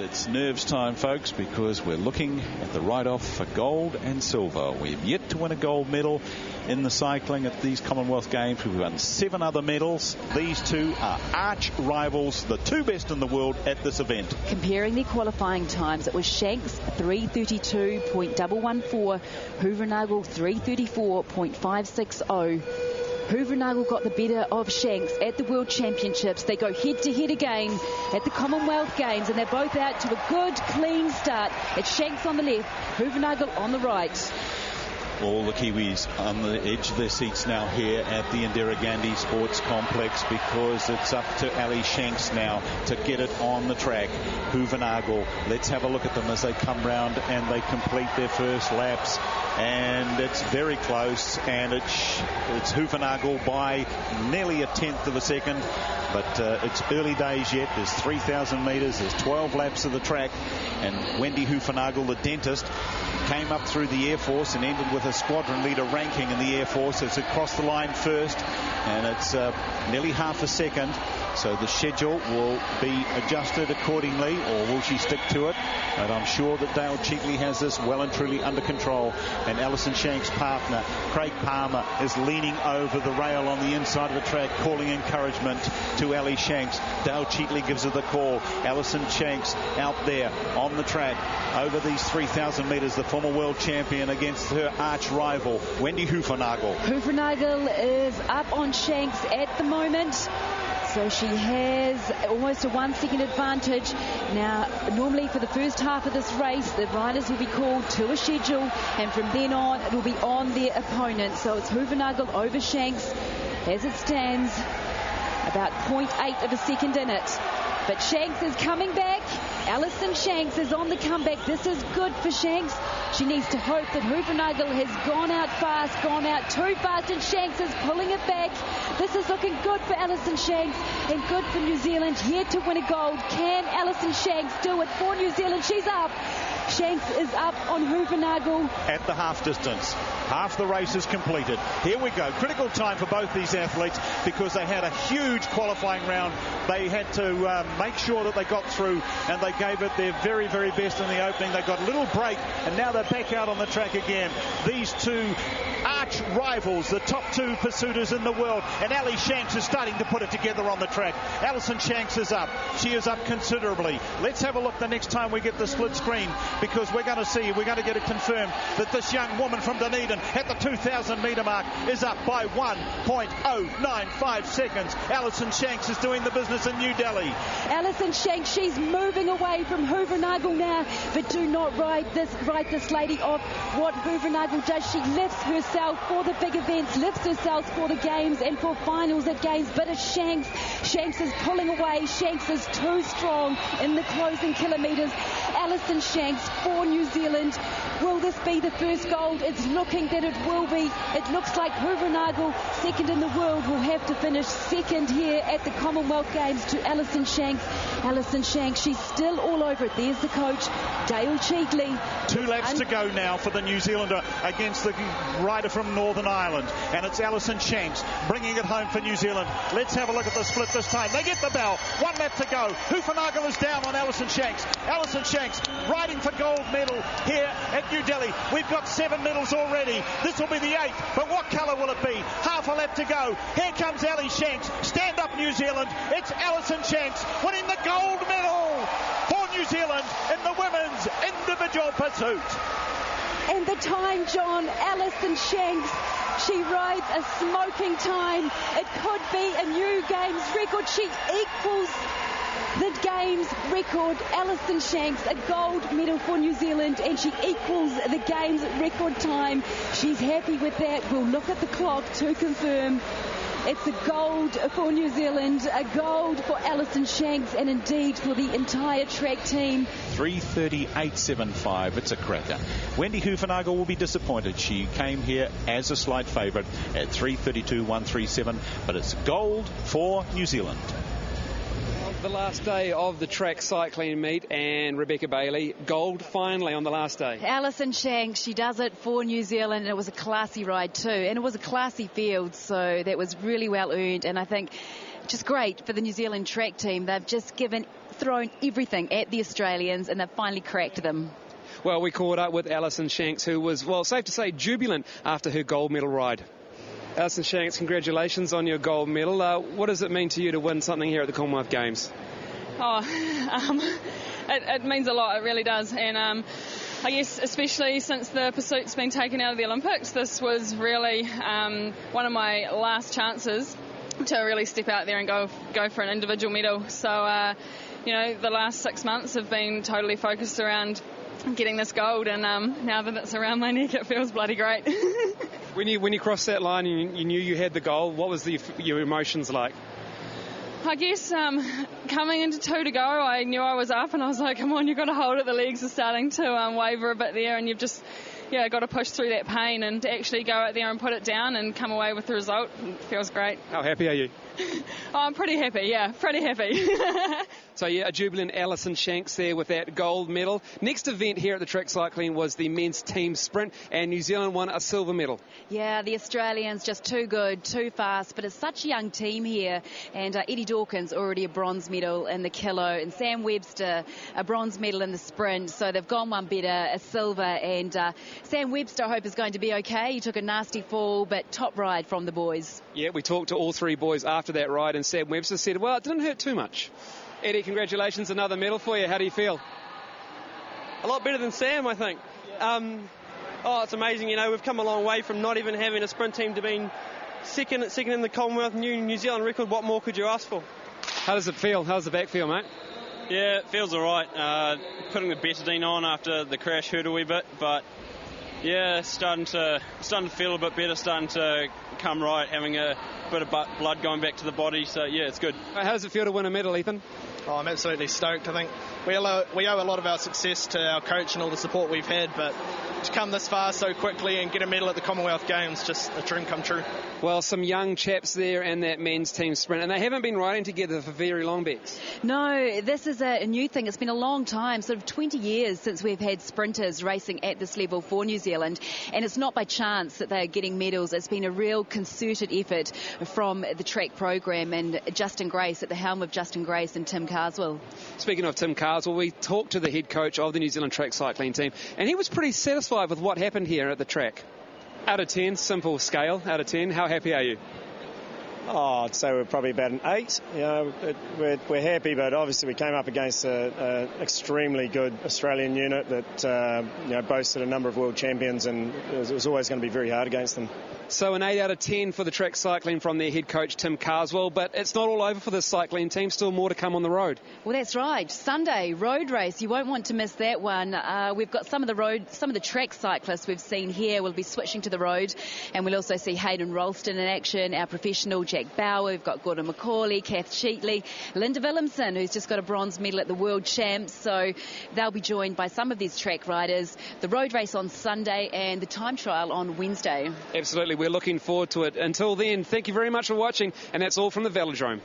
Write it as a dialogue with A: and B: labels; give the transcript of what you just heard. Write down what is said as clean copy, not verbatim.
A: it's nerves time, folks, because we're looking at the write-off for gold and silver. We've yet to win a gold medal in the cycling at these Commonwealth Games. We've won 7 other medals. These two are arch rivals, the 2 best in the world at this event.
B: Comparing their qualifying times, it was Shanks 3:32.114, Hoevenagel 3:34.560. Hoevenagel got the better of Shanks at the World Championships. They go head-to-head again at the Commonwealth Games, and they're both out to a good, clean start. It's Shanks on the left, Hoevenagel on the right.
A: All the Kiwis on the edge of their seats now here at the Indira Gandhi Sports Complex, because it's up to Ali Shanks now to get it on the track. Hoevenagel, let's have a look at them as they come round and they complete their first laps. And it's very close, and it's Hoevenagel by nearly a tenth of a second. But it's early days yet. There's 3,000 metres. There's 12 laps of the track. And Wendy Hoevenagel, the dentist, came up through the Air Force and ended with a squadron leader ranking in the Air Force. It's across the line first, and it's nearly half a second. So the schedule will be adjusted accordingly, or will she stick to it? But I'm sure that Dale Cheatley has this well and truly under control. And Alison Shanks' partner, Craig Palmer, is leaning over the rail on the inside of the track, calling encouragement to Ali Shanks. Dale Cheatley gives her the call. Alison Shanks out there on the track over these 3,000 metres, the former world champion against her arch rival, Wendy Hoevenagel.
B: Hoevenagel is up on Shanks at the moment. So she has almost a 1 second advantage. Now, normally for the first half of this race, the riders will be called to a schedule, and from then on, it will be on their opponent. So it's Hoevenagel over Shanks as it stands, about 0.8 of a second in it. But Shanks is coming back. Alison Shanks is on the comeback. This is good for Shanks. She needs to hope that Hoevenagel has gone out fast, gone out too fast, and Shanks is pulling it back. This is looking good for Alison Shanks and good for New Zealand. Here to win a gold. Can Alison Shanks do it for New Zealand? She's up. Shanks is up on Hoevenagel.
A: At the half distance. Half the race is completed. Here we go. Critical time for both these athletes, because they had a huge qualifying round. They had to make sure that they got through, and they gave it their very, very best in the opening. They got a little break, and now they're back out on the track again. These two arch rivals, the top 2 pursuiters in the world, and Ali Shanks is starting to put it together on the track. Alison Shanks is up. She is up considerably. Let's have a look the next time we get the split screen, because we're going to get it confirmed that this young woman from Dunedin at the 2,000 metre mark is up by 1.095 seconds. Alison Shanks is doing the business in New Delhi.
B: Alison Shanks, she's moving away from Hoevenagel now, but do not write this lady off. What Hoevenagel does, she lifts herself for the big events, lifts herself for the games and for finals at games, but it's Shanks. Shanks is pulling away. Shanks is too strong in the closing kilometres. Alison Shanks for New Zealand. Will this be the first gold? It's looking that it will be. It looks like Hoevenagel, second in the world, will have to finish second here at the Commonwealth Games to Alison Shanks. Alison Shanks, she's still all over it. There's the coach, Dale Cheatley.
A: 2 laps to go now for the New Zealander against the rider from Northern Ireland. And it's Alison Shanks bringing it home for New Zealand. Let's have a look at the split this time. They get the bell. 1 lap to go. Hoevenagel is down on Alison Shanks. Alison Shanks riding for gold medal here at New Delhi. We've got 7 medals already. This will be the 8th, but what colour will it be? Half a lap to go. Here comes Ali Shanks. Stand up, New Zealand. It's Alison Shanks winning the gold medal for New Zealand in the women's individual pursuit.
B: And the time, John, Alison Shanks, she rides a smoking time. It could be a new Games record. She equals the Games record. Alison Shanks, a gold medal for New Zealand, and she equals the Games record time. She's happy with that. We'll look at the clock to confirm. It's a gold for New Zealand, a gold for Alison Shanks, and indeed for the entire track team.
A: 3:38.75. It's a cracker. Wendy Hoevenagel will be disappointed. She came here as a slight favourite at 3:32.137, but it's gold for New Zealand.
C: The last day of the track cycling meet, and Rebecca Bailey, gold finally on the last day.
B: Alison Shanks, she does it for New Zealand, and it was a classy ride too, and it was a classy field, so that was really well earned, and I think just great for the New Zealand track team. They've just given thrown everything at the Australians, and they've finally cracked them.
C: Well, we caught up with Alison Shanks, who was, well, safe to say, jubilant after her gold medal ride. Alison Shanks, congratulations on your gold medal. What does it mean to you to win something here at the Commonwealth Games?
D: It means a lot, it really does. And I guess especially since the pursuit's been taken out of the Olympics, this was really one of my last chances to really step out there and go for an individual medal. So, the last 6 months have been totally focused around getting this gold, and now that it's around my neck, it feels bloody great.
C: When you crossed that line and you knew you had the gold, what was your emotions like?
D: I guess coming into 2 to go, I knew I was up, and I was like, come on, you've got to hold it. The legs are starting to waver a bit there, and you've just got to push through that pain, and to actually go out there and put it down and come away with the result, it feels great.
C: How happy are you?
D: I'm pretty happy, pretty happy.
C: So, a jubilant Alison Shanks there with that gold medal. Next event here at the track cycling was the men's team sprint, and New Zealand won a silver medal. Yeah,
B: the Australians just too good, too fast, but it's such a young team here, and Eddie Dawkins already a bronze medal in the kilo, and Sam Webster a bronze medal in the sprint, so they've gone one better, a silver, and Sam Webster, I hope, is going to be okay. He took a nasty fall, but top ride from the boys.
C: Yeah, we talked to all 3 boys after that ride, and Sam Webster said, well, it didn't hurt too much. Eddie, congratulations, another medal for you. How do you feel?
E: A lot better than Sam, I think. It's amazing. We've come a long way from not even having a sprint team to being second in the Commonwealth, New Zealand record. What more could you ask for?
C: How does it feel? How's the back feel, mate?
E: Yeah, it feels all right. Putting the betadine on after the crash hurt a wee bit, but yeah, starting to feel a bit better, starting to come right, having a bit of blood going back to the body. So yeah, it's good.
C: How does it feel to win a medal, Ethan?
F: Oh, I'm absolutely stoked. I think we owe a lot of our success to our coach and all the support we've had, but to come this far so quickly and get a medal at the Commonwealth Games, just a dream come true.
C: Well, some young chaps there in that men's team sprint, and they haven't been riding together for very long, Bex.
B: No, this is a new thing. It's been a long time, sort of 20 years since we've had sprinters racing at this level for New Zealand, and it's not by chance that they're getting medals. It's been a real concerted effort from the track program, and Justin Grace, at the helm of Justin Grace and Tim Carswell.
C: Speaking of Tim Carswell, we talked to the head coach of the New Zealand track cycling team, and he was pretty satisfied with what happened here at the track. Out of 10, simple scale, out of 10, how happy are you?
G: Oh, I'd say we're probably about an 8. We're happy, but obviously we came up against an extremely good Australian unit that boasted a number of world champions, and it was always going to be very hard against them.
C: So an 8 out of 10 for the track cycling from their head coach Tim Carswell, but it's not all over for the cycling team. Still more to come on the road.
B: Well, that's right. Sunday road race. You won't want to miss that one. We've got some of the track cyclists we've seen here will be switching to the road, and we'll also see Hayden Ralston in action, our professional Jack Bauer. We've got Gordon McCauley, Kath Sheetley, Linda Willemsen, who's just got a bronze medal at the World Champs. So they'll be joined by some of these track riders. The road race on Sunday and the time trial on Wednesday.
C: Absolutely. We're looking forward to it. Until then, thank you very much for watching, and that's all from the Velodrome.